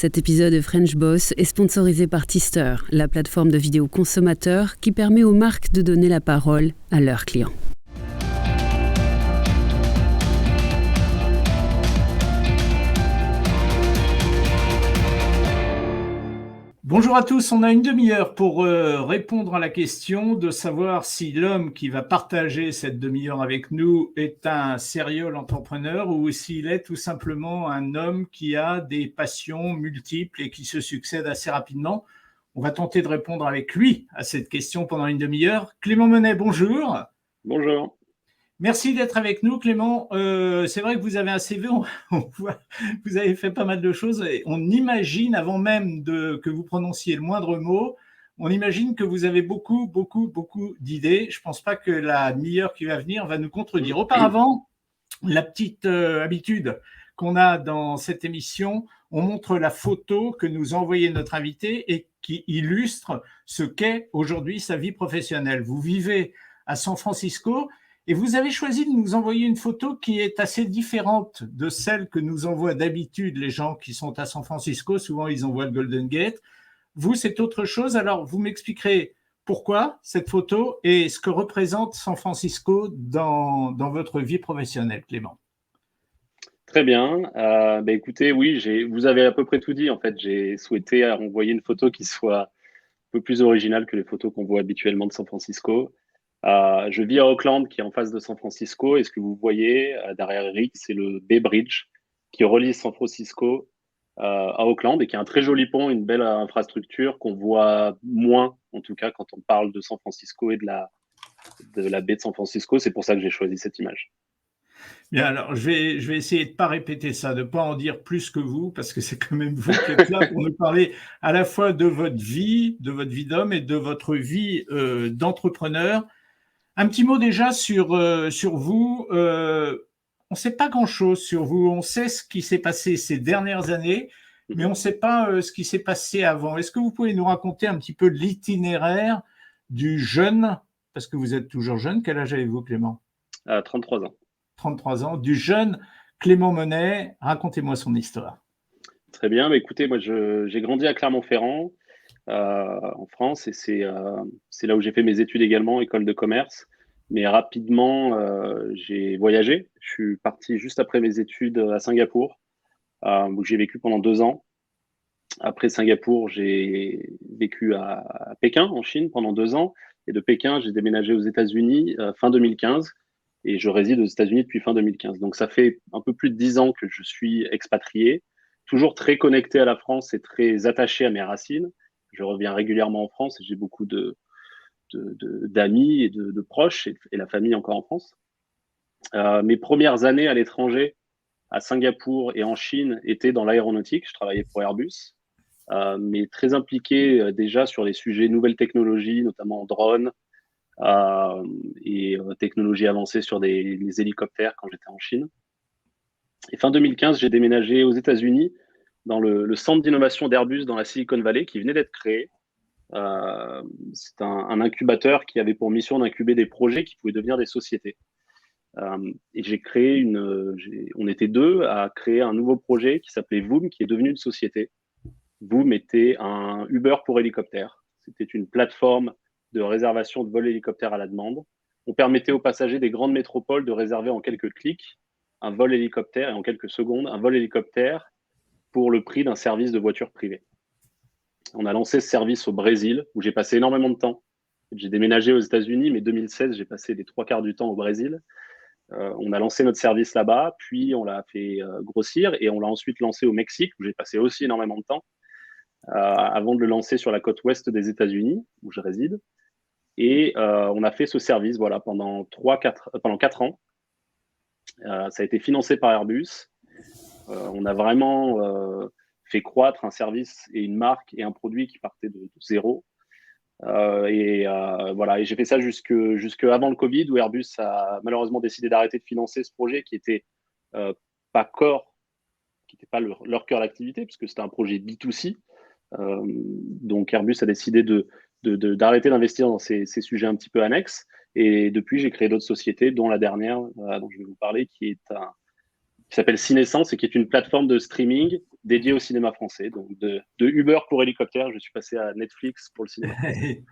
Cet épisode de French Boss est sponsorisé par Tister, la plateforme de vidéos consommateurs qui permet aux marques de donner la parole à leurs clients. Bonjour à tous, on a une demi-heure pour répondre à la question de savoir si l'homme qui va partager cette demi-heure avec nous est un serial entrepreneur ou s'il est tout simplement un homme qui a des passions multiples et qui se succèdent assez rapidement. On va tenter de répondre avec lui à cette question pendant une demi-heure. Clément Menet, bonjour. Bonjour. Merci d'être avec nous, Clément. C'est vrai que vous avez un CV, on voit, vous avez fait pas mal de choses. Et on imagine, avant même que vous prononciez le moindre mot, on imagine que vous avez beaucoup d'idées. Je ne pense pas que la demi-heure qui va venir va nous contredire. Auparavant, la petite habitude qu'on a dans cette émission, on montre la photo que nous a envoyée notre invité et qui illustre ce qu'est aujourd'hui sa vie professionnelle. Vous vivez à San Francisco. Et vous avez choisi de nous envoyer une photo qui est assez différente de celle que nous envoient d'habitude les gens qui sont à San Francisco. Souvent, ils envoient le Golden Gate. Vous, c'est autre chose. Alors, vous m'expliquerez pourquoi cette photo et ce que représente San Francisco dans votre vie professionnelle, Clément. Très bien. Écoutez, oui, vous avez à peu près tout dit. En fait, j'ai souhaité envoyer une photo qui soit un peu plus originale que les photos qu'on voit habituellement de San Francisco. Je vis à Oakland, qui est en face de San Francisco. Et ce que vous voyez derrière Eric, c'est le Bay Bridge qui relie San Francisco à Oakland et qui est un très joli pont, une belle infrastructure qu'on voit moins, en tout cas, quand on parle de San Francisco et de la baie de San Francisco. C'est pour ça que j'ai choisi cette image. Bien, alors je vais essayer de ne pas répéter ça, de ne pas en dire plus que vous, parce que c'est quand même vous qui êtes là pour nous parler à la fois de votre vie d'homme et de votre vie d'entrepreneur. Un petit mot déjà sur vous. On ne sait pas grand-chose sur vous. On sait ce qui s'est passé ces dernières années, mais on ne sait pas ce qui s'est passé avant. Est-ce que vous pouvez nous raconter un petit peu l'itinéraire du jeune, parce que vous êtes toujours jeune, quel âge avez-vous, Clément ? 33 ans. 33 ans, du jeune Clément Menet. Racontez-moi son histoire. Très bien. Écoutez, moi, j'ai grandi à Clermont-Ferrand, en France, et c'est là où j'ai fait mes études également, école de commerce. Mais rapidement, j'ai voyagé. Je suis parti juste après mes études à Singapour, où j'ai vécu pendant 2 ans. Après Singapour, j'ai vécu à Pékin, en Chine, pendant 2 ans. Et de Pékin, j'ai déménagé aux États-Unis fin 2015. Et je réside aux États-Unis depuis fin 2015. Donc, ça fait un peu plus de 10 ans que je suis expatrié, toujours très connecté à la France et très attaché à mes racines. Je reviens régulièrement en France et j'ai beaucoup d'amis et de proches et la famille encore en France. Mes premières années à l'étranger, à Singapour et en Chine, étaient dans l'aéronautique. Je travaillais pour Airbus, mais très impliqué déjà sur les sujets nouvelles technologies, notamment drones, et technologies avancées sur les hélicoptères quand j'étais en Chine. Et fin 2015, j'ai déménagé aux États-Unis dans le centre d'innovation d'Airbus dans la Silicon Valley qui venait d'être créé. C'est un incubateur qui avait pour mission d'incuber des projets qui pouvaient devenir des sociétés. Et j'ai créé on était deux à créer un nouveau projet qui s'appelait Voom, qui est devenu une société. Voom était un Uber pour hélicoptères. C'était une plateforme de réservation de vols hélicoptères à la demande. On permettait aux passagers des grandes métropoles de réserver en quelques clics un vol hélicoptère et en quelques secondes un vol hélicoptère pour le prix d'un service de voiture privée. On a lancé ce service au Brésil où j'ai passé énormément de temps. J'ai déménagé aux États-Unis, mais 2016, j'ai passé les 3 quarts du temps au Brésil. On a lancé notre service là-bas, puis on l'a fait grossir et on l'a ensuite lancé au Mexique où j'ai passé aussi énormément de temps avant de le lancer sur la côte ouest des États-Unis où je réside. Et on a fait ce service pendant 4 ans. Ça a été financé par Airbus. On a vraiment fait croître un service et une marque et un produit qui partait de zéro. Et j'ai fait ça jusque avant le Covid, où Airbus a malheureusement décidé d'arrêter de financer ce projet qui était pas qui n'était pas leur cœur d'activité, puisque c'était un projet B2C. Donc Airbus a décidé d'arrêter d'investir dans ces sujets un petit peu annexes. Et depuis, j'ai créé d'autres sociétés, dont la dernière dont je vais vous parler, qui s'appelle Cinescence et qui est une plateforme de streaming dédié au cinéma français. Donc, de Uber pour hélicoptère, je suis passé à Netflix pour le cinéma français.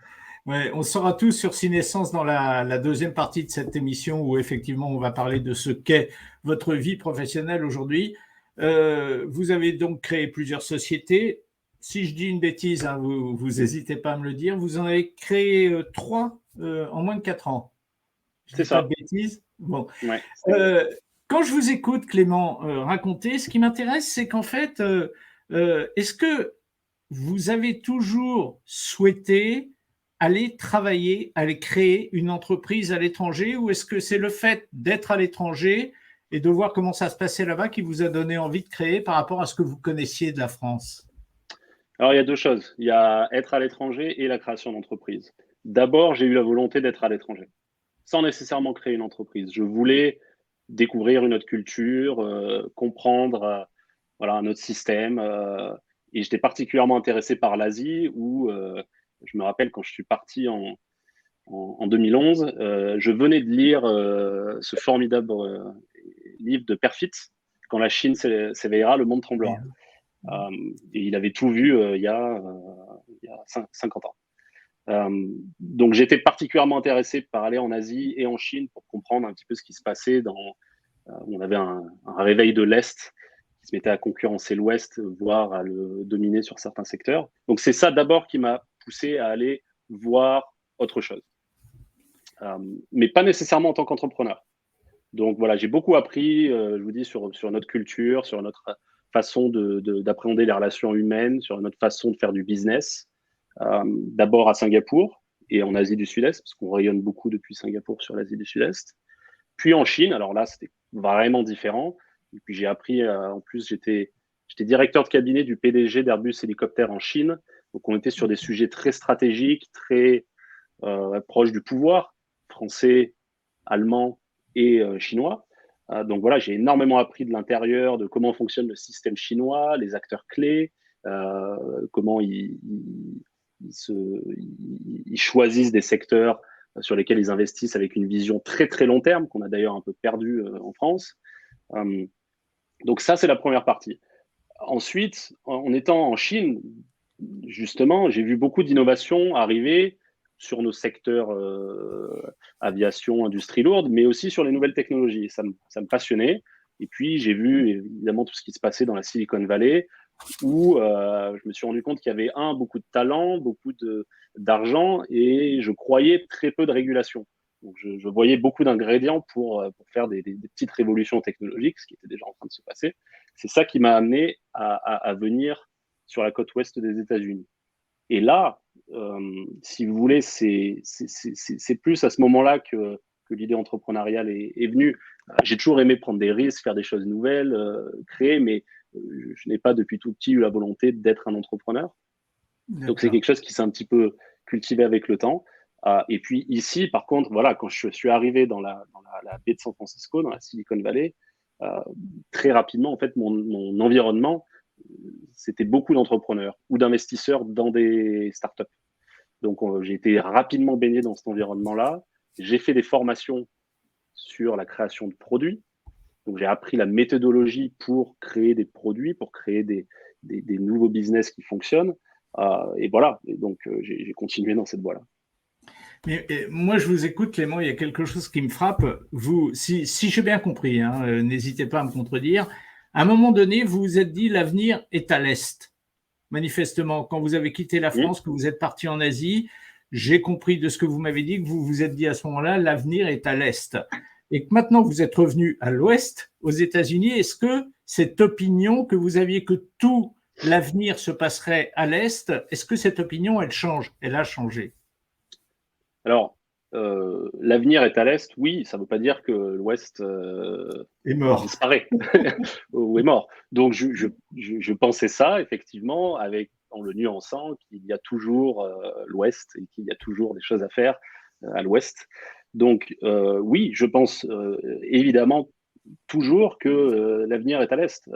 Ouais, on sera tous sur Cinescence dans la deuxième partie de cette émission où effectivement on va parler de ce qu'est votre vie professionnelle aujourd'hui. Vous avez donc créé plusieurs sociétés. Si je dis une bêtise, hein, vous n'hésitez pas à me le dire. Vous en avez créé 3 en moins de 4 ans. Je C'est dis pas ça. de bêtises. Bon. Ouais, Quand je vous écoute, Clément, raconter, ce qui m'intéresse, c'est qu'en fait, est-ce que vous avez toujours souhaité aller travailler, aller créer une entreprise à l'étranger, ou est-ce que c'est le fait d'être à l'étranger et de voir comment ça se passait là-bas qui vous a donné envie de créer par rapport à ce que vous connaissiez de la France? Alors, il y a deux choses. Il y a être à l'étranger et la création d'entreprise. D'abord, j'ai eu la volonté d'être à l'étranger, sans nécessairement créer une entreprise. Je voulais découvrir une autre culture, comprendre voilà, un autre système. Et j'étais particulièrement intéressé par l'Asie, où je me rappelle quand je suis parti en 2011, je venais de lire ce formidable livre de Perfit, Quand la Chine s'éveillera, le monde tremblera. Et il avait tout vu il y a 50 ans. Donc j'étais particulièrement intéressé par aller en Asie et en Chine pour comprendre un petit peu ce qui se passait on avait un réveil de l'Est qui se mettait à concurrencer l'Ouest, voire à le dominer sur certains secteurs. Donc c'est ça d'abord qui m'a poussé à aller voir autre chose. Mais pas nécessairement en tant qu'entrepreneur. Donc voilà, j'ai beaucoup appris, je vous dis, sur notre culture, sur notre façon d'appréhender les relations humaines, sur notre façon de faire du business. D'abord à Singapour et en Asie du Sud-Est, parce qu'on rayonne beaucoup depuis Singapour sur l'Asie du Sud-Est. Puis en Chine, alors là, c'était vraiment différent. Et puis j'ai appris, en plus, j'étais directeur de cabinet du PDG d'Airbus Hélicoptère en Chine. Donc on était sur des sujets très stratégiques, très proches du pouvoir français, allemand et chinois. Donc voilà, j'ai énormément appris de l'intérieur, de comment fonctionne le système chinois, les acteurs clés, comment ils choisissent des secteurs sur lesquels ils investissent avec une vision très très long terme, qu'on a d'ailleurs un peu perdu en France. Donc ça, c'est la première partie. Ensuite, en étant en Chine, justement, j'ai vu beaucoup d'innovations arriver sur nos secteurs aviation, industrie lourde, mais aussi sur les nouvelles technologies. Ça me passionnait. Et puis, j'ai vu évidemment tout ce qui se passait dans la Silicon Valley, où je me suis rendu compte qu'il y avait beaucoup de talent, beaucoup d'argent, et je croyais très peu de régulation. Donc, je voyais beaucoup d'ingrédients pour faire des petites révolutions technologiques, ce qui était déjà en train de se passer. C'est ça qui m'a amené à venir sur la côte ouest des États-Unis. Et là, si vous voulez, c'est plus à ce moment-là que l'idée entrepreneuriale est venue. J'ai toujours aimé prendre des risques, faire des choses nouvelles, créer, mais je n'ai pas depuis tout petit eu la volonté d'être un entrepreneur. Donc c'est quelque chose qui s'est un petit peu cultivé avec le temps. Et puis ici, par contre, voilà, quand je suis arrivé dans la baie de San Francisco, dans la Silicon Valley, très rapidement, en fait, mon environnement, c'était beaucoup d'entrepreneurs ou d'investisseurs dans des startups. Donc j'ai été rapidement baigné dans cet environnement-là. J'ai fait des formations sur la création de produits. Donc j'ai appris la méthodologie pour créer des produits, pour créer des nouveaux business qui fonctionnent. Et voilà, et donc j'ai continué dans cette voie-là. Mais moi, je vous écoute, Clément, il y a quelque chose qui me frappe. Vous, si j'ai bien compris, hein, n'hésitez pas à me contredire, à un moment donné, vous vous êtes dit l'avenir est à l'Est. Manifestement, quand vous avez quitté la France, que vous êtes parti en Asie, j'ai compris de ce que vous m'avez dit que vous vous êtes dit à ce moment-là, l'avenir est à l'Est. Et que maintenant, vous êtes revenu à l'Ouest, aux États-Unis. Est-ce que cette opinion que vous aviez que tout l'avenir se passerait à l'Est, est-ce que cette opinion, elle change? Elle a changé? Alors, l'avenir est à l'Est, oui, ça ne veut pas dire que l'Ouest est mort. Disparaît ou est mort. Donc, je pensais ça, effectivement, en le nuançant qu'il y a toujours l'Ouest et qu'il y a toujours des choses à faire à l'Ouest. Donc, oui, je pense évidemment toujours que l'avenir est à l'Est,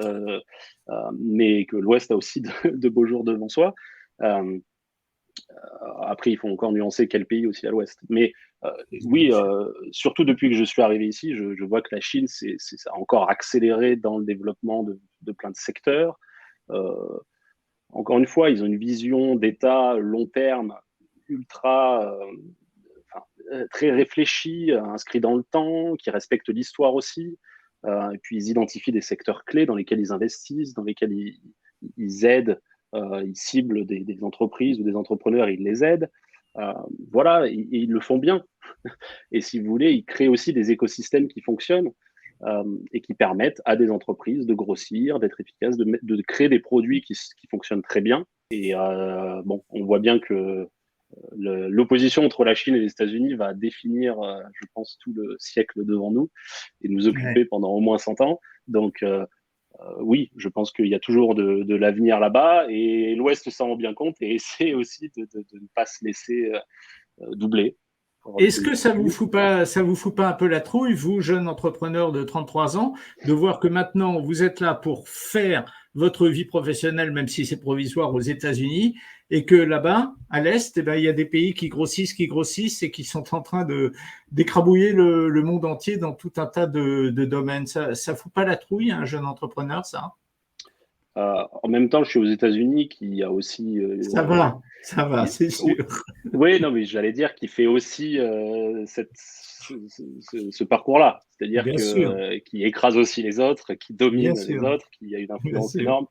mais que l'Ouest a aussi de beaux jours devant soi. Après, il faut encore nuancer quel pays aussi à l'Ouest. Mais oui, surtout depuis que je suis arrivé ici, je vois que la Chine ça a encore accéléré dans le développement de plein de secteurs. Encore une fois, ils ont une vision d'État long terme, ultra, très réfléchie, inscrit dans le temps, qui respecte l'histoire aussi. Et puis, ils identifient des secteurs clés dans lesquels ils investissent, dans lesquels ils aident, ils ciblent des entreprises ou des entrepreneurs, ils les aident. Voilà, et ils le font bien. Et si vous voulez, ils créent aussi des écosystèmes qui fonctionnent et qui permettent à des entreprises de grossir, d'être efficaces, de créer des produits qui fonctionnent très bien. Et bon, on voit bien que l'opposition entre la Chine et les États-Unis va définir, je pense, tout le siècle devant nous et nous occuper pendant au moins 100 ans. Donc, oui, je pense qu'il y a toujours de l'avenir là-bas et l'Ouest s'en rend bien compte et essaie aussi de ne pas se laisser doubler. Est-ce que ça vous fout pas un peu la trouille, vous, jeune entrepreneur de 33 ans, de voir que maintenant vous êtes là pour faire votre vie professionnelle, même si c'est provisoire aux États-Unis, et que là-bas, à l'Est, il y a des pays qui grossissent et qui sont en train d'écrabouiller le monde entier dans tout un tas de domaines. Ça fout pas la trouille, un jeune entrepreneur, ça? En même temps, je suis aux États-Unis, qui a aussi. Ça va, c'est sûr. Oui, non, mais j'allais dire qu'il fait aussi ce parcours-là, c'est-à-dire qui écrase aussi les autres, qui domine les autres, qui a une influence énorme.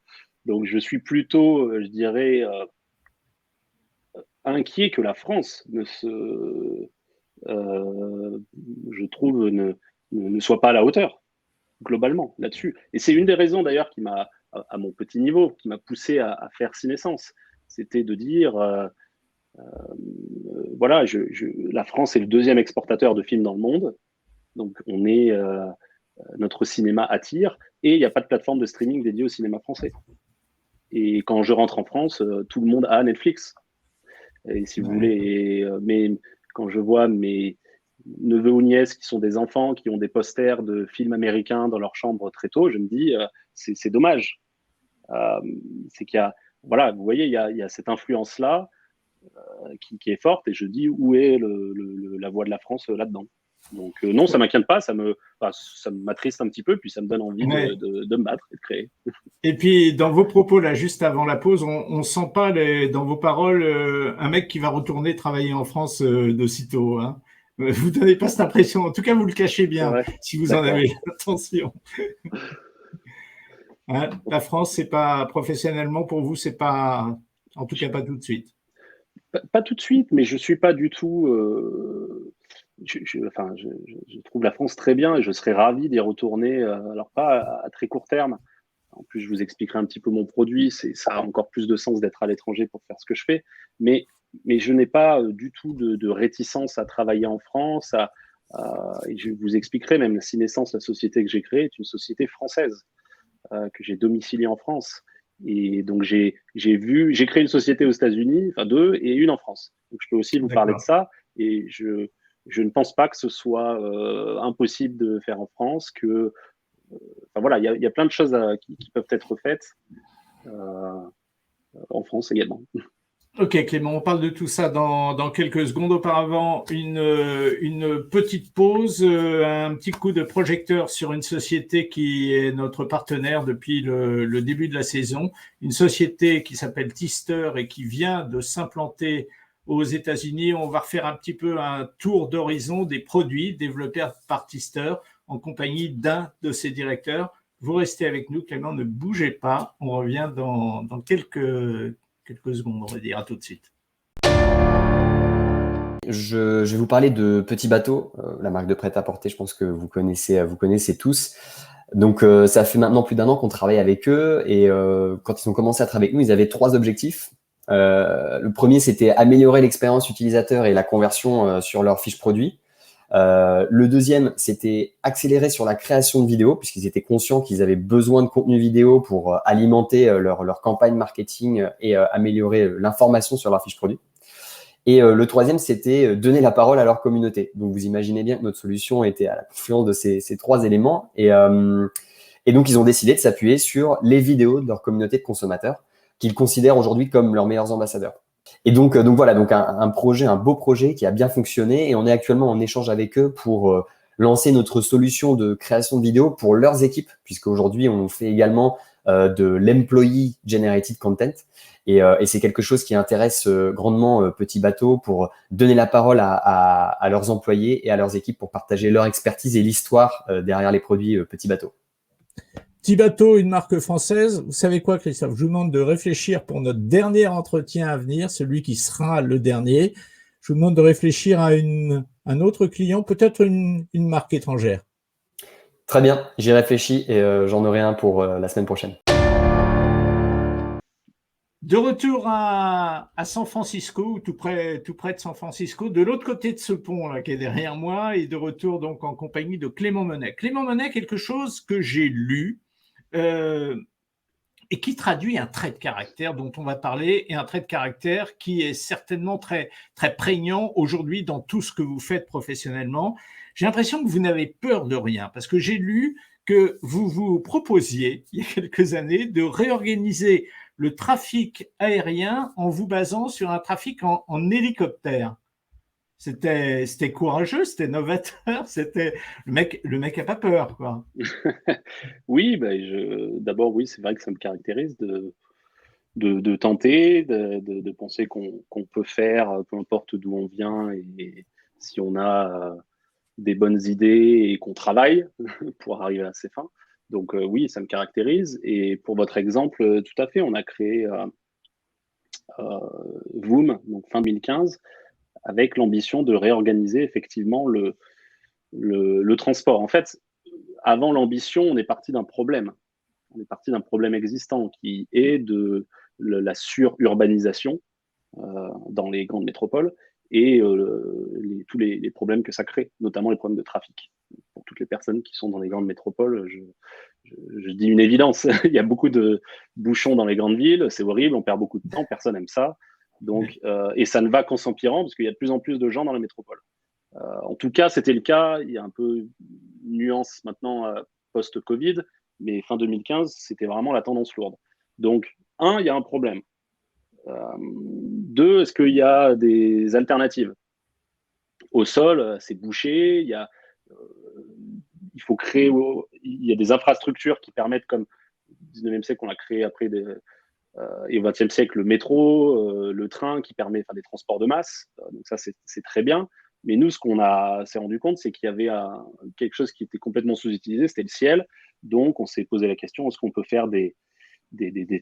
Donc, je suis plutôt, je dirais, inquiet que la France je trouve, ne soit pas à la hauteur, globalement, là-dessus. Et c'est une des raisons, d'ailleurs, qui m'a, à mon petit niveau, qui m'a poussé à faire Cinescence. C'était de dire, voilà, la France est le deuxième exportateur de films dans le monde. Donc, notre cinéma attire et il n'y a pas de plateforme de streaming dédiée au cinéma français. Et quand je rentre en France, tout le monde a Netflix. Et si vous voulez, mais quand je vois mes neveux ou nièces qui sont des enfants, qui ont des posters de films américains dans leur chambre très tôt, je me dis, c'est dommage. C'est qu'il y a, voilà, vous voyez, il y a cette influence-là qui est forte, et je dis, où est la voix de la France là-dedans? Donc non, ça m'inquiète pas, ça m'attriste un petit peu, puis ça me donne envie de me battre et de créer. Et puis dans vos propos là, juste avant la pause, on sent pas dans vos paroles un mec qui va retourner travailler en France de sitôt. Hein. Vous donnez pas cette impression. En tout cas, vous le cachez bien si vous en avez. Attention. Hein, la France, c'est pas professionnellement pour vous, c'est pas, en tout cas pas tout de suite. Pas tout de suite, mais je suis pas du tout. Je trouve la France très bien et je serais ravi d'y retourner. Alors pas à très court terme. En plus, je vous expliquerai un petit peu mon produit. Ça a encore plus de sens d'être à l'étranger pour faire ce que je fais. Mais je n'ai pas du tout de réticence à travailler en France. Et je vous expliquerai même, Cinescence, la société que j'ai créée, est une société française que j'ai domiciliée en France. Et donc, j'ai créé une société aux États-Unis, enfin 2, et une en France. Donc, je peux aussi vous parler de ça. Et je ne pense pas que ce soit impossible de faire en France, enfin voilà, il y a plein de choses qui peuvent être faites en France également. Ok Clément, on parle de tout ça dans quelques secondes. Auparavant, une petite pause, un petit coup de projecteur sur une société qui est notre partenaire depuis le début de la saison, une société qui s'appelle Tister et qui vient de s'implanter aux États-Unis. On va refaire un petit peu un tour d'horizon des produits développés par Tister en compagnie d'un de ses directeurs. Vous restez avec nous, Clément, ne bougez pas. On revient dans quelques secondes, on va dire. À tout de suite. Je vais vous parler de Petit Bateau, la marque de prêt-à-porter, je pense que vous connaissez tous. Donc, ça fait maintenant plus d'1 an qu'on travaille avec eux et quand ils ont commencé à travailler avec nous, ils avaient 3 objectifs. Le premier, c'était améliorer l'expérience utilisateur et la conversion sur leur fiche produit. Le deuxième, c'était accélérer sur la création de vidéos, puisqu'ils étaient conscients qu'ils avaient besoin de contenu vidéo pour alimenter leur campagne marketing et améliorer l'information sur leur fiche produit. Et le troisième, c'était donner la parole à leur communauté. Donc, vous imaginez bien que notre solution était à la confluence de ces 3 éléments. Et donc, ils ont décidé de s'appuyer sur les vidéos de leur communauté de consommateurs qu'ils considèrent aujourd'hui comme leurs meilleurs ambassadeurs. Et donc voilà, donc un beau projet qui a bien fonctionné et on est actuellement en échange avec eux pour lancer notre solution de création de vidéos pour leurs équipes, puisqu'aujourd'hui on fait également de l'employee generated content. Et c'est quelque chose qui intéresse grandement Petit Bateau pour donner la parole à leurs employés et à leurs équipes pour partager leur expertise et l'histoire derrière les produits Petit Bateau. Petit Bateau, une marque française. Vous savez quoi, Christophe? Je vous demande de réfléchir pour notre dernier entretien à venir, celui qui sera le dernier. Je vous demande de réfléchir à un autre client, peut-être une marque étrangère. Très bien, j'y réfléchis et j'en aurai un pour la semaine prochaine. De retour à San Francisco, tout près de San Francisco, de l'autre côté de ce pont là, qui est derrière moi, et de retour donc en compagnie de Clément Monet. Clément Monet, quelque chose que j'ai lu et qui traduit un trait de caractère dont on va parler, et un trait de caractère qui est certainement très, très prégnant aujourd'hui dans tout ce que vous faites professionnellement. J'ai l'impression que vous n'avez peur de rien, parce que j'ai lu que vous vous proposiez, il y a quelques années, de réorganiser le trafic aérien en vous basant sur un trafic en hélicoptère. C'était courageux, c'était novateur, c'était le mec a pas peur, quoi. Oui, d'abord, oui, c'est vrai que ça me caractérise de tenter, de penser qu'on peut faire, peu importe d'où on vient, et si on a des bonnes idées et qu'on travaille pour arriver à ses fins. Donc oui, ça me caractérise. Et pour votre exemple, tout à fait, on a créé Voom, donc fin 2015, avec l'ambition de réorganiser effectivement le transport. En fait, avant l'ambition, on est parti d'un problème. On est parti d'un problème existant qui est de la sururbanisation dans les grandes métropoles et tous les problèmes que ça crée, notamment les problèmes de trafic. Pour toutes les personnes qui sont dans les grandes métropoles, je dis une évidence, il y a beaucoup de bouchons dans les grandes villes, c'est horrible, on perd beaucoup de temps, personne n'aime ça. Donc, et ça ne va qu'en s'empirant parce qu'il y a de plus en plus de gens dans la métropole. En tout cas, c'était le cas, il y a un peu une nuance maintenant post-Covid, mais fin 2015, c'était vraiment la tendance lourde. Donc, il y a un problème. 2, est-ce qu'il y a des alternatives? Au sol, c'est bouché, il faut créer, il y a des infrastructures qui permettent, comme au 19e siècle, on a créé après et au 20e siècle, le métro, le train qui permet des transports de masse. Donc ça, c'est très bien. Mais nous, ce qu'on s'est rendu compte, c'est qu'il y avait quelque chose qui était complètement sous-utilisé, c'était le ciel. Donc, on s'est posé la question, est-ce qu'on peut faire des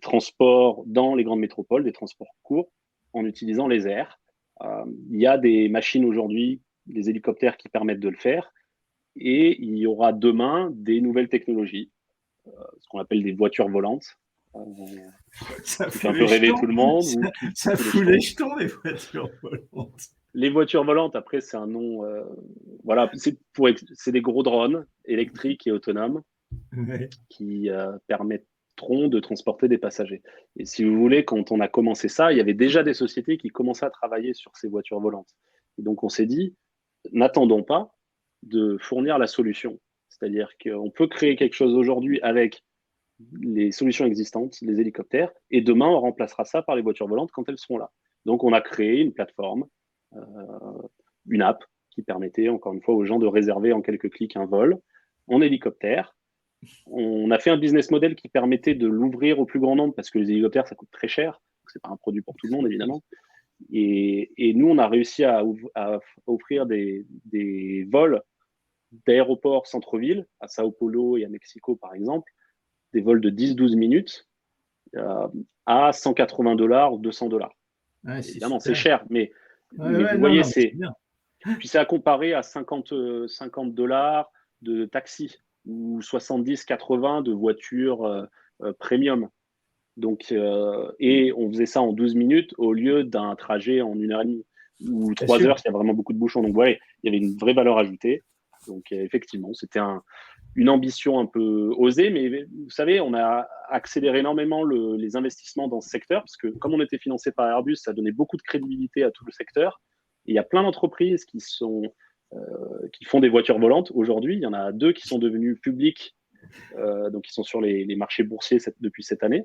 transports dans les grandes métropoles, des transports courts, en utilisant les airs? Il y a des machines aujourd'hui, des hélicoptères qui permettent de le faire. Et il y aura demain des nouvelles technologies, ce qu'on appelle des voitures volantes. Ça fait un peu rêver tout le monde. Ça fout les jetons, les voitures volantes. Les voitures volantes, après, c'est un nom. Voilà, c'est des gros drones électriques et autonomes qui permettront de transporter des passagers. Et si vous voulez, quand on a commencé ça, il y avait déjà des sociétés qui commençaient à travailler sur ces voitures volantes. Et donc, on s'est dit, n'attendons pas de fournir la solution. C'est-à-dire qu'on peut créer quelque chose aujourd'hui avec les solutions existantes, les hélicoptères, et demain, on remplacera ça par les voitures volantes quand elles seront là. Donc, on a créé une plateforme, une app qui permettait, encore une fois, aux gens de réserver en quelques clics un vol en hélicoptère. On a fait un business model qui permettait de l'ouvrir au plus grand nombre parce que les hélicoptères, ça coûte très cher. Ce n'est pas un produit pour tout le monde, évidemment. Et nous, on a réussi à offrir des vols d'aéroports centre-ville, à Sao Paulo et à Mexico, par exemple, des vols de 10-12 minutes à $180 ou $200. Ouais, évidemment, c'est cher, mais vous voyez, puis c'est à comparer à $50 de taxi ou 70-80 de voitures premium. Donc, et on faisait ça en 12 minutes au lieu d'un trajet en 1h30 ou 3 heures s'il y a vraiment beaucoup de bouchons. Donc, ouais, il y avait une vraie valeur ajoutée. Donc, effectivement, c'était une ambition un peu osée, mais vous savez, on a accéléré énormément les investissements dans ce secteur parce que comme on était financé par Airbus, ça donnait beaucoup de crédibilité à tout le secteur. Et il y a plein d'entreprises qui font des voitures volantes aujourd'hui. Il y en a 2 qui sont devenues publiques, donc qui sont sur les marchés boursiers depuis cette année.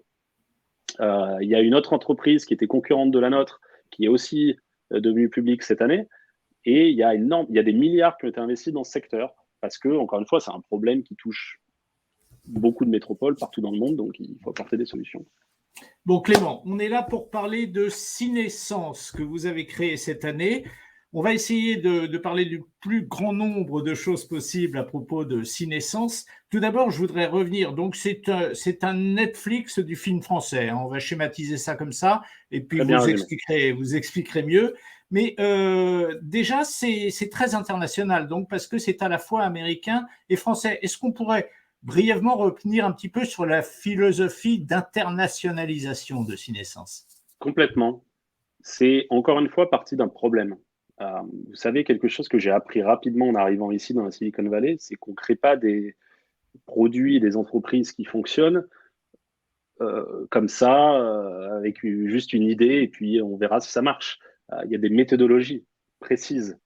Il y a une autre entreprise qui était concurrente de la nôtre, qui est aussi devenue publique cette année. Et il y a des milliards qui ont été investis dans ce secteur parce que, encore une fois, c'est un problème qui touche beaucoup de métropoles partout dans le monde, donc il faut apporter des solutions. Bon, Clément, on est là pour parler de Cinescence que vous avez créé cette année. On va essayer de parler du plus grand nombre de choses possibles à propos de Cinescence. Tout d'abord, je voudrais revenir. Donc, c'est un Netflix du film français, hein. On va schématiser ça comme ça, et puis vous expliquerez mieux. Mais déjà, c'est très international, donc parce que c'est à la fois américain et français. Est-ce qu'on pourrait brièvement revenir un petit peu sur la philosophie d'internationalisation de Cinescence? Complètement. C'est encore une fois parti d'un problème. Vous savez, quelque chose que j'ai appris rapidement en arrivant ici dans la Silicon Valley, c'est qu'on ne crée pas des produits et des entreprises qui fonctionnent comme ça, avec juste une idée, et puis on verra si ça marche. Il y a des méthodologies précises,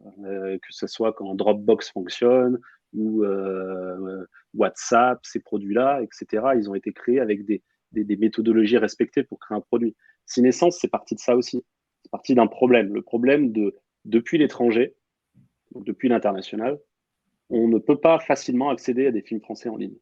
que ce soit quand Dropbox fonctionne ou WhatsApp, ces produits-là, etc. Ils ont été créés avec des méthodologies respectées pour créer un produit. Cinescence, c'est parti de ça aussi. C'est parti d'un problème. Le problème depuis l'étranger, depuis l'international, on ne peut pas facilement accéder à des films français en ligne.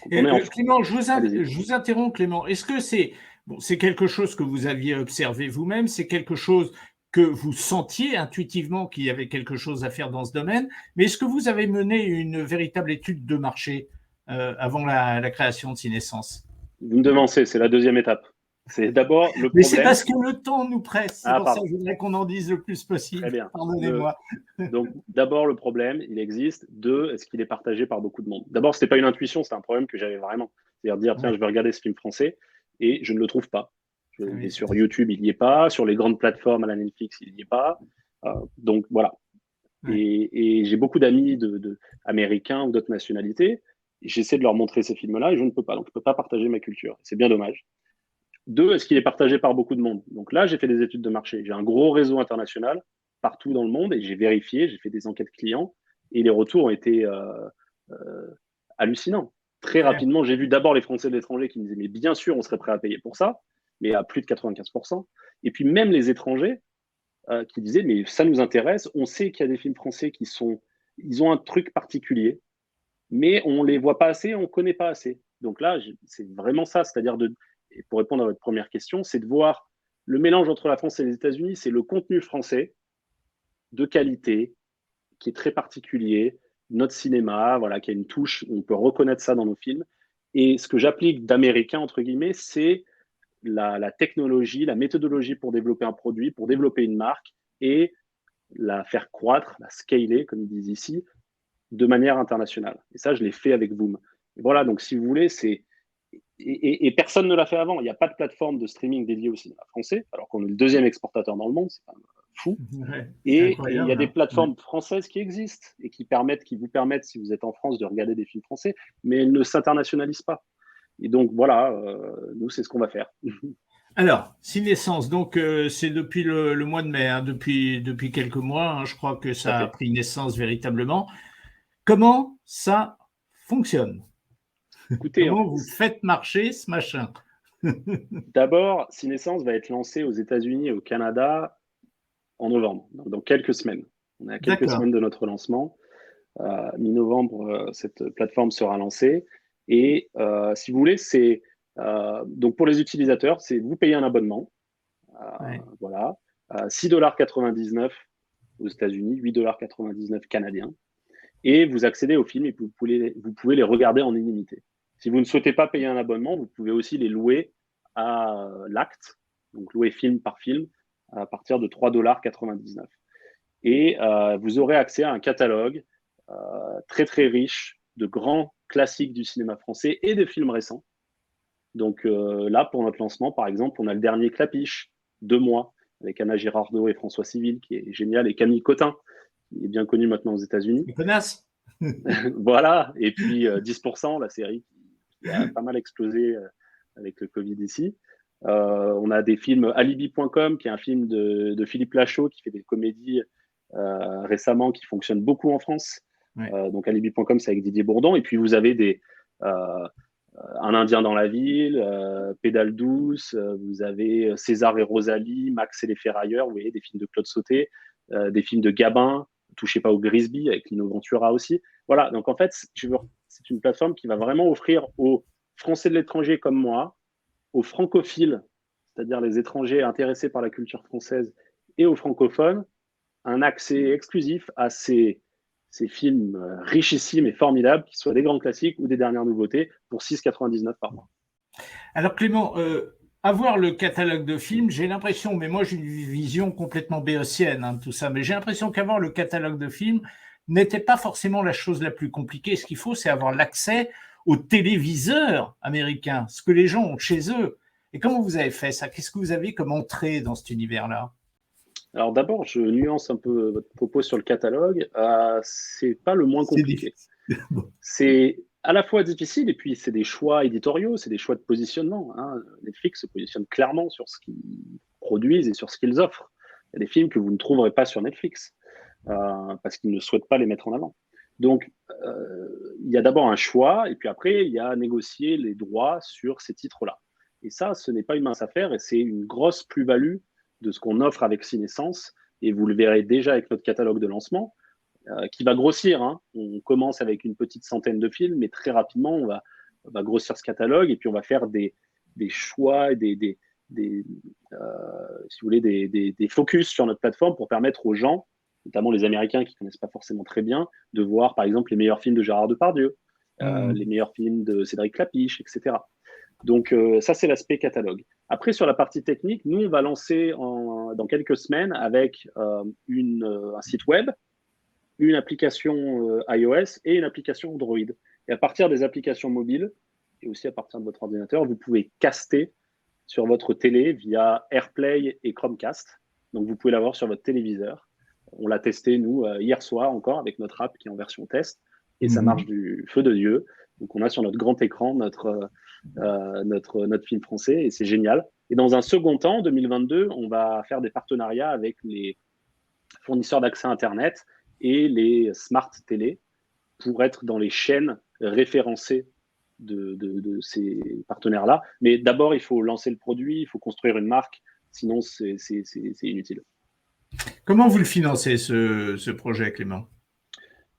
Clément, je vous interromps, Clément. Est-ce que c'est quelque chose que vous aviez observé vous-même? C'est quelque chose que vous sentiez intuitivement qu'il y avait quelque chose à faire dans ce domaine? Mais est-ce que vous avez mené une véritable étude de marché avant la création de Cinescence? Vous me devancez, c'est la deuxième étape. C'est d'abord le problème. Mais c'est parce que le temps nous presse. C'est pour ça que je voudrais qu'on en dise le plus possible. Très bien. Pardonnez-moi. Donc, d'abord, le problème, il existe. Deux, est-ce qu'il est partagé par beaucoup de monde? D'abord, ce n'était pas une intuition, c'était un problème que j'avais vraiment. C'est-à-dire dire, tiens, je vais regarder ce film français et je ne le trouve pas. Et sur YouTube, il n'y est pas. Sur les grandes plateformes à la Netflix, il n'y est pas. Donc, voilà. Et j'ai beaucoup d'amis américains ou d'autres nationalités. J'essaie de leur montrer ces films-là et je ne peux pas. Donc, je ne peux pas partager ma culture. C'est bien dommage. Deux, est-ce qu'il est partagé par beaucoup de monde? Donc là, j'ai fait des études de marché. J'ai un gros réseau international partout dans le monde et j'ai vérifié, j'ai fait des enquêtes clients et les retours ont été hallucinants. Très rapidement, j'ai vu d'abord les Français de l'étranger qui me disaient mais bien sûr, on serait prêt à payer pour ça, mais à plus de 95%. Et puis même les étrangers qui disaient mais ça nous intéresse, on sait qu'il y a des films français ils ont un truc particulier, mais on les voit pas assez, on connaît pas assez. Donc là, c'est vraiment ça, c'est-à-dire et pour répondre à votre première question, c'est de voir le mélange entre la France et les États-Unis, c'est le contenu français de qualité, qui est très particulier, notre cinéma, voilà, qui a une touche, on peut reconnaître ça dans nos films. Et ce que j'applique d'américain, entre guillemets, c'est la technologie, la méthodologie pour développer un produit, pour développer une marque et la faire croître, la scaler, comme ils disent ici, de manière internationale. Et ça, je l'ai fait avec Voom. Et voilà, donc si vous voulez, et personne ne l'a fait avant. Il n'y a pas de plateforme de streaming dédiée au cinéma français, alors qu'on est le deuxième exportateur dans le monde, c'est quand même fou. Et il y a des plateformes françaises qui existent et qui vous permettent, si vous êtes en France, de regarder des films français, mais elles ne s'internationalisent pas. Et donc voilà, nous, c'est ce qu'on va faire. Alors, Cinescence, donc c'est depuis le mois de mai, hein, depuis quelques mois, hein, je crois que ça a pris naissance véritablement. Comment ça fonctionne? Écoutez, comment vous faites marcher ce machin? D'abord, Cinescence va être lancé aux États-Unis et au Canada en novembre, donc dans quelques semaines. On est à quelques semaines de notre lancement. Mi-novembre, cette plateforme sera lancée. Et si vous voulez, c'est donc pour les utilisateurs, c'est vous payez un abonnement. Voilà. $6,99 aux États-Unis, $8,99 canadiens. Et vous accédez aux films et vous pouvez les regarder en illimité. Si vous ne souhaitez pas payer un abonnement, vous pouvez aussi les louer à l'acte, donc louer film par film, à partir de $3,99. Et vous aurez accès à un catalogue très très riche de grands classiques du cinéma français et de films récents. Donc là, pour notre lancement, par exemple, on a le dernier Clapiche, 2 mois, avec Anna Girardot et François Civil, qui est génial, et Camille Cotin, qui est bien connu maintenant aux États-Unis. Connasse. Voilà, et puis 10%, la série qui a pas mal explosé avec le Covid ici. On a des films Alibi.com, qui est un film de Philippe Lachaud, qui fait des comédies récemment, qui fonctionnent beaucoup en France. Donc Alibi.com, c'est avec Didier Bourdon. Et puis vous avez Un Indien dans la ville, Pédale douce, vous avez César et Rosalie, Max et les Ferrailleurs, vous voyez, des films de Claude Sauté, des films de Gabin, Touchez pas au Grisby, avec Lino Ventura aussi. Voilà, donc en fait, c'est une plateforme qui va vraiment offrir aux Français de l'étranger comme moi, aux francophiles, c'est-à-dire les étrangers intéressés par la culture française, et aux francophones, un accès exclusif à ces films richissimes et formidables, qu'ils soient des grands classiques ou des dernières nouveautés, pour 6,99 par mois. Alors Clément, avoir le catalogue de films, j'ai l'impression, mais moi j'ai une vision complètement béotienne de tout ça, mais j'ai l'impression qu'avoir le catalogue de films n'était pas forcément la chose la plus compliquée. Ce qu'il faut, c'est avoir l'accès aux téléviseurs américains, ce que les gens ont chez eux. Et comment vous avez fait ça? Qu'est-ce que vous avez comme entrée dans cet univers-là? Alors d'abord, je nuance un peu votre propos sur le catalogue. C'est pas le moins compliqué. C'est à la fois difficile et puis c'est des choix éditoriaux, c'est des choix de positionnement. Netflix se positionne clairement sur ce qu'ils produisent et sur ce qu'ils offrent. Il y a des films que vous ne trouverez pas sur Netflix parce qu'ils ne souhaitent pas les mettre en avant. Donc, il y a d'abord un choix et puis après, il y a à négocier les droits sur ces titres-là. Et ça, ce n'est pas une mince affaire et c'est une grosse plus-value de ce qu'on offre avec Cinescence. Et vous le verrez déjà avec notre catalogue de lancement, qui va grossir. On commence avec une petite centaine de films, mais très rapidement, on va grossir ce catalogue et puis on va faire des choix, si vous voulez, des focus sur notre plateforme pour permettre aux gens, notamment les Américains qui ne connaissent pas forcément très bien, de voir par exemple les meilleurs films de Gérard Depardieu, les meilleurs films de Cédric Clapiche, etc. Donc ça, c'est l'aspect catalogue. Après, sur la partie technique, nous, on va lancer dans quelques semaines avec un site web, une application iOS et une application Android. Et à partir des applications mobiles, et aussi à partir de votre ordinateur, vous pouvez caster sur votre télé via AirPlay et Chromecast. Donc, vous pouvez l'avoir sur votre téléviseur. On l'a testé, nous, hier soir encore, avec notre app qui est en version test. Et ça marche du feu de Dieu. Donc, on a sur notre grand écran notre film français et c'est génial. Et dans un second temps, en 2022, on va faire des partenariats avec les fournisseurs d'accès Internet et les smart télé pour être dans les chaînes référencées de ces partenaires-là. Mais d'abord, il faut lancer le produit, il faut construire une marque, sinon c'est inutile. Comment vous le financez, ce projet, Clément?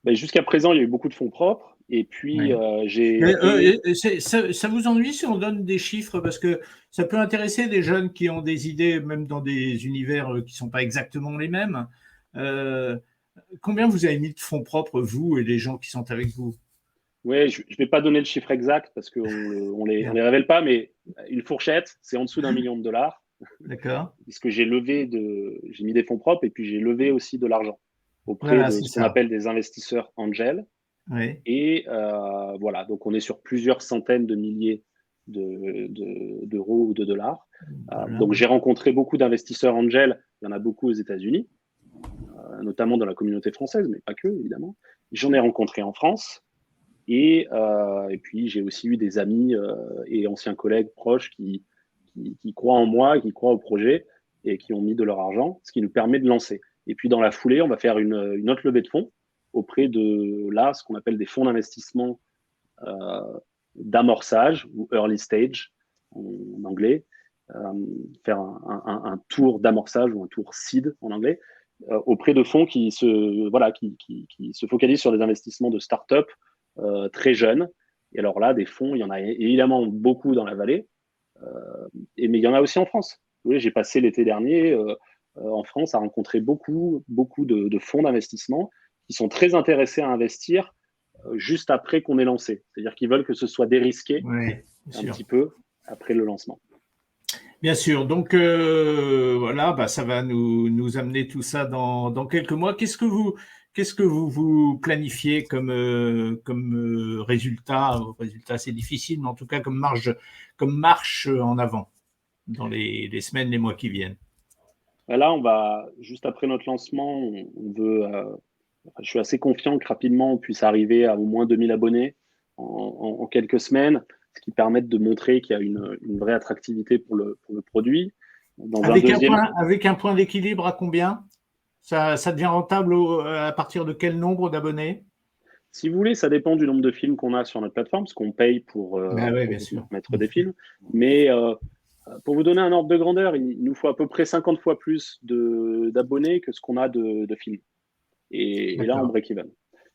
Jusqu'à présent, il y a eu beaucoup de fonds propres. Et puis, ça vous ennuie si on donne des chiffres? Parce que ça peut intéresser des jeunes qui ont des idées, même dans des univers qui ne sont pas exactement les mêmes. Combien vous avez mis de fonds propres, vous et les gens qui sont avec vous? Oui, je ne vais pas donner le chiffre exact parce qu'on ne les révèle pas, mais une fourchette, c'est en dessous d'1 million de dollars. D'accord. Puisque j'ai mis des fonds propres et puis j'ai levé aussi de l'argent auprès de ce qu'on appelle des investisseurs angels. Oui. Et voilà, donc on est sur plusieurs centaines de milliers d'euros ou de dollars. Voilà. Donc j'ai rencontré beaucoup d'investisseurs angels, il y en a beaucoup aux États-Unis, notamment dans la communauté française, mais pas que, évidemment. J'en ai rencontré en France. Et puis j'ai aussi eu des amis et anciens collègues proches qui croient en moi, qui croient au projet et qui ont mis de leur argent, ce qui nous permet de lancer. Et puis dans la foulée, on va faire une autre levée de fonds auprès de ce qu'on appelle des fonds d'investissement d'amorçage ou early stage en anglais, faire un tour d'amorçage ou un tour seed en anglais, auprès de fonds qui se focalisent sur des investissements de start-up très jeunes. Et alors là, des fonds, il y en a évidemment beaucoup dans la vallée, mais il y en a aussi en France. Oui, j'ai passé l'été dernier en France à rencontrer beaucoup de fonds d'investissement qui sont très intéressés à investir juste après qu'on ait lancé. C'est-à-dire qu'ils veulent que ce soit dérisqué petit peu après le lancement. Bien sûr. Donc, voilà, ça va nous amener tout ça dans quelques mois. Qu'est-ce que vous planifiez comme résultat? Résultat, c'est difficile, mais en tout cas comme marche en avant dans les semaines, les mois qui viennent. Là, on va, juste après notre lancement, on veut... je suis assez confiant que rapidement on puisse arriver à au moins 2000 abonnés en quelques semaines, ce qui permet de montrer qu'il y a une vraie attractivité pour le produit. Avec un point d'équilibre à combien? Ça devient rentable à partir de quel nombre d'abonnés? Si vous voulez, ça dépend du nombre de films qu'on a sur notre plateforme, parce qu'on paye pour mettre des films. Mais pour vous donner un ordre de grandeur, il nous faut à peu près 50 fois plus d'abonnés que ce qu'on a de films. Et là, on break even.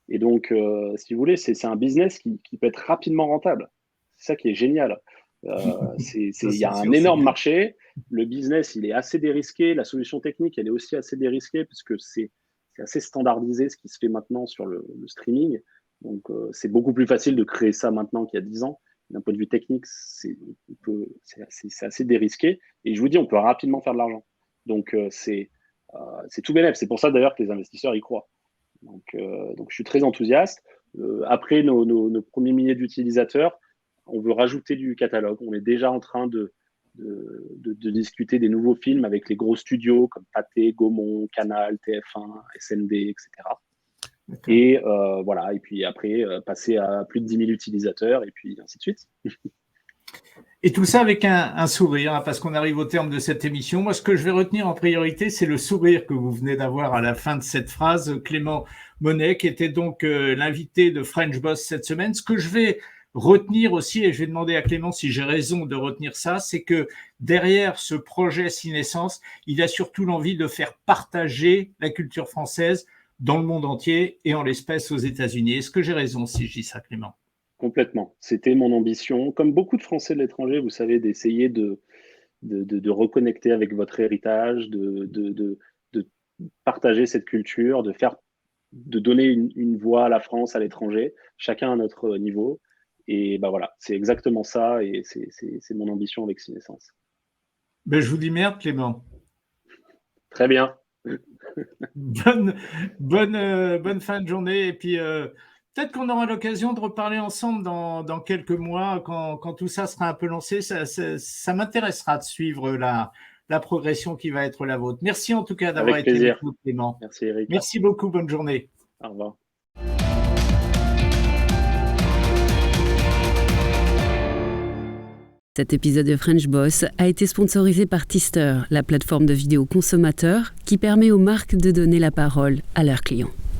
Et donc, si vous voulez, c'est un business qui peut être rapidement rentable. C'est ça qui est génial. Il y a un énorme marché. Le business, il est assez dérisqué. La solution technique, elle est aussi assez dérisquée parce que c'est assez standardisé ce qui se fait maintenant sur le streaming. Donc, c'est beaucoup plus facile de créer ça maintenant qu'il y a 10 ans. D'un point de vue technique, c'est assez dérisqué. Et je vous dis, on peut rapidement faire de l'argent. Donc, c'est tout bénef. C'est pour ça, d'ailleurs, que les investisseurs y croient. Donc, je suis très enthousiaste. Après nos premiers milliers d'utilisateurs, on veut rajouter du catalogue. On est déjà en train de discuter des nouveaux films avec les gros studios comme Pathé, Gaumont, Canal, TF1, SND, etc. Et voilà. Et puis après, passer à plus de 10 000 utilisateurs et puis ainsi de suite. Et tout ça avec un sourire, hein, parce qu'on arrive au terme de cette émission. Moi, ce que je vais retenir en priorité, c'est le sourire que vous venez d'avoir à la fin de cette phrase. Clément Monnet, qui était donc l'invité de French Boss cette semaine. Ce que je vais retenir aussi, et je vais demander à Clément si j'ai raison de retenir ça, c'est que derrière ce projet Cinescence, il a surtout l'envie de faire partager la culture française dans le monde entier et en l'espèce aux États-Unis. Est-ce que j'ai raison si je dis ça, Clément ? Complètement. C'était mon ambition. Comme beaucoup de Français de l'étranger, vous savez, d'essayer de reconnecter avec votre héritage, de partager cette culture, de donner une voix à la France à l'étranger, chacun à notre niveau. Et ben voilà, c'est exactement ça et c'est mon ambition avec Cinescence. Ben, je vous dis merde, Clément. Très bien. Bonne fin de journée. Et puis, peut-être qu'on aura l'occasion de reparler ensemble dans quelques mois quand tout ça sera un peu lancé. Ça m'intéressera de suivre la progression qui va être la vôtre. Merci en tout cas d'avoir été avec nous, Clément. Merci, Eric. Merci beaucoup. Bonne journée. Au revoir. Cet épisode de French Boss a été sponsorisé par Tister, la plateforme de vidéo consommateur qui permet aux marques de donner la parole à leurs clients.